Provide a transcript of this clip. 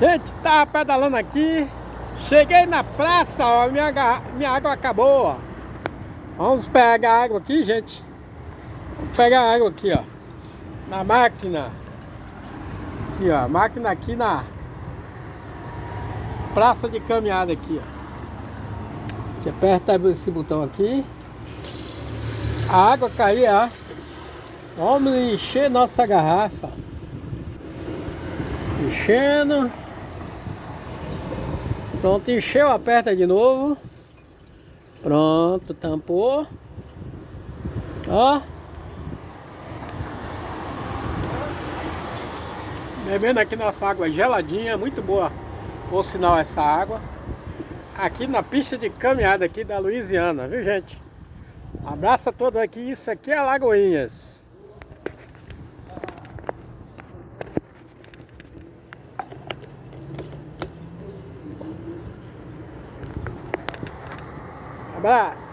Gente, tava pedalando aqui. Cheguei na praça, ó, minha água acabou, ó. Vamos pegar água aqui, gente. Vamos pegar água aqui, ó. Na máquina. Aqui, ó. Máquina aqui na praça de caminhada aqui, ó. Você aperta esse botão aqui. A água caiu, ó. Vamos encher nossa garrafa. Enchendo. Pronto, encheu, aperta de novo. Pronto, tampou. Ó. Bebendo aqui nossa água geladinha, muito boa. Por sinal, essa água. Aqui na pista de caminhada aqui da Louisiana, viu, gente? Abraço a todos aqui. Isso aqui é Alagoinhas. Abraço.